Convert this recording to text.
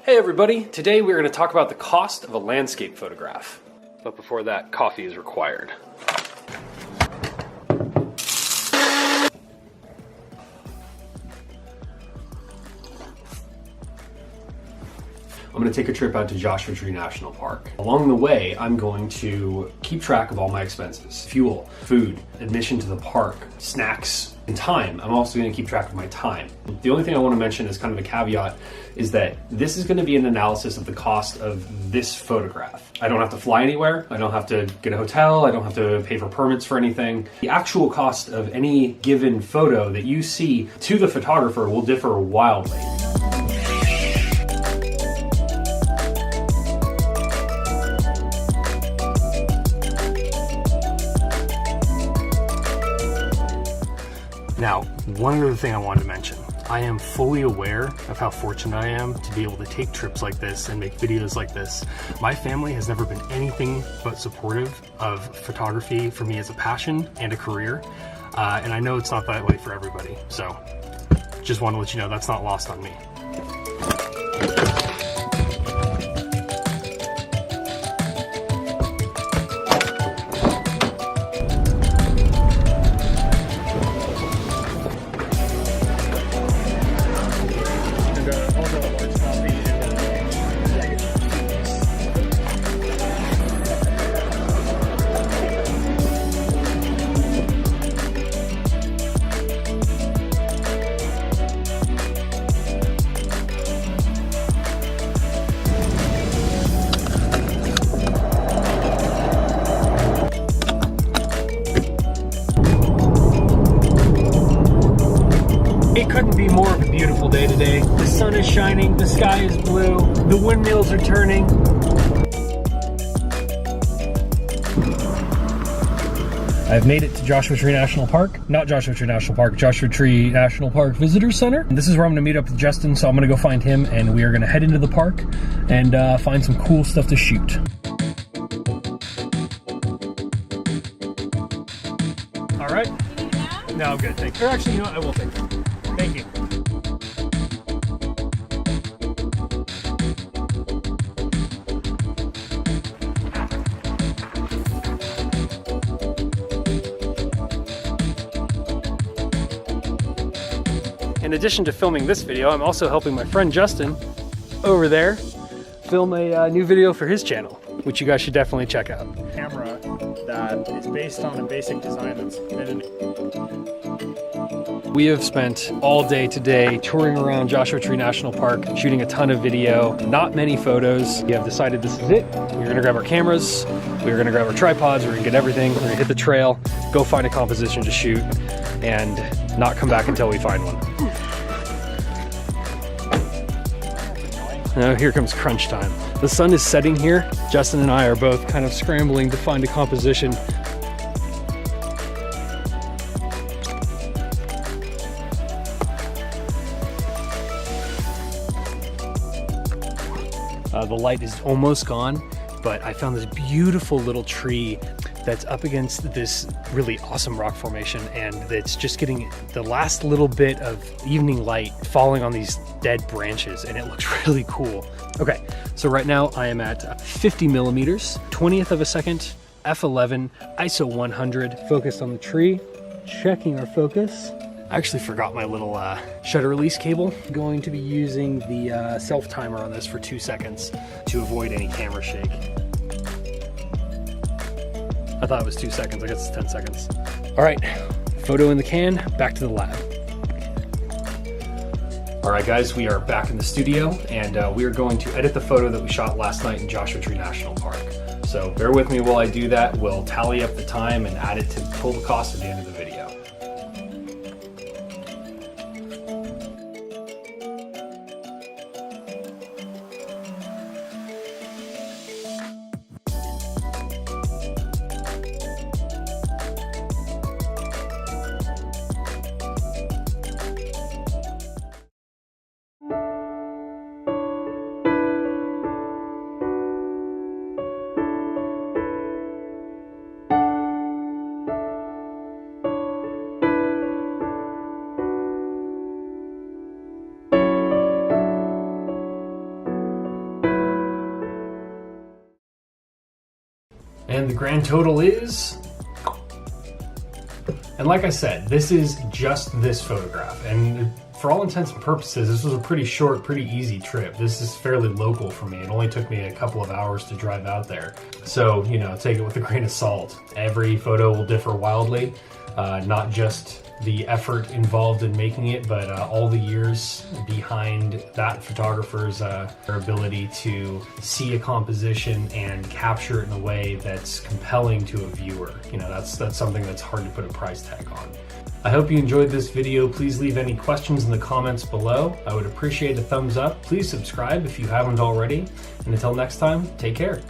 Hey everybody, today we're going to talk about the cost of a landscape photograph. But before that, coffee is required. I'm going to take a trip out to Joshua Tree National Park. Along the way, I'm going to keep track of all my expenses. Fuel, food, admission to the park, snacks, and time. I'm also going to keep track of my time. The only thing I want to mention as kind of a caveat is that this is going to be an analysis of the cost of this photograph. I don't have to fly anywhere. I don't have to get a hotel. I don't have to pay for permits for anything. The actual cost of any given photo that you see to the photographer will differ wildly. Now, one other thing I wanted to mention. I am fully aware of how fortunate I am to be able to take trips like this and make videos like this. My family has never been anything but supportive of photography for me as a passion and a career. And I know it's not that way for everybody. So just want to let you know that's not lost on me. It couldn't be more of a beautiful day today. The sun is shining, the sky is blue, the windmills are turning. I've made it to Joshua Tree National Park. Not Joshua Tree National Park, Joshua Tree National Park Visitor Center. This is where I'm gonna meet up with Justin, so I'm gonna go find him and we are gonna head into the park and find some cool stuff to shoot. All right. No, I'm good, thank you. Or actually, you know what, I will take that. Thank you. In addition to filming this video, I'm also helping my friend Justin over there film a new video for his channel, which you guys should definitely check out. Camera that is based on a basic design that's been We have spent all day today touring around Joshua Tree National Park, shooting a ton of video, not many photos. We have decided this is it. We're gonna grab our cameras, we're gonna grab our tripods, we're gonna get everything, we're gonna hit the trail, go find a composition to shoot, and not come back until we find one. Now here comes crunch time. The sun is setting here. Justin and I are both kind of scrambling to find a composition. The light is almost gone, but I found this beautiful little tree that's up against this really awesome rock formation, and it's just getting the last little bit of evening light falling on these dead branches, and it looks really cool. Okay, so right now I am at 50 millimeters, 20th of a second, f11, ISO 100, focused on the tree, checking our focus. I actually forgot my little shutter release cable. I'm going to be using the self timer on this for 2 seconds to avoid any camera shake. I thought it was 2 seconds, I guess it's 10 seconds. All right, photo in the can, back to the lab. All right guys, we are back in the studio and we are going to edit the photo that we shot last night in Joshua Tree National Park. So bear with me while I do that. We'll tally up the time and add it to the total cost at the end of the video. And the grand total is, and like I said, this is just this photograph, and for all intents and purposes, this was a pretty short, pretty easy trip. This is fairly local for me. It only took me a couple of hours to drive out there. So, you know, take it with a grain of salt. Every photo will differ wildly, not just the effort involved in making it, but all the years behind that photographer's ability to see a composition and capture it in a way that's compelling to a viewer. You know, that's something that's hard to put a price tag on. I hope you enjoyed this video. Please leave any questions in the comments below. I would appreciate a thumbs up. Please subscribe if you haven't already. And until next time, take care.